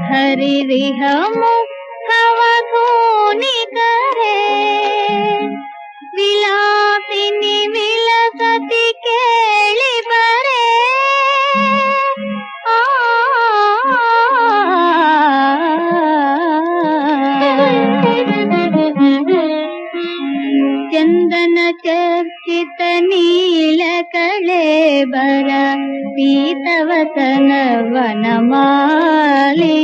ಹರಿರಿಹ ಮುಖವ ಧೂನಿ ಕರೆ ವಿಲಾಸಿನಿ ವಿಲಸತಿ ಕೇಳಿ ಬರೆ ಚಂದನ ಚರ್ಚಿತ ನೀಲ ಕಳೇಬರ ಪೀತವಸನ ವನಮಾಲಿ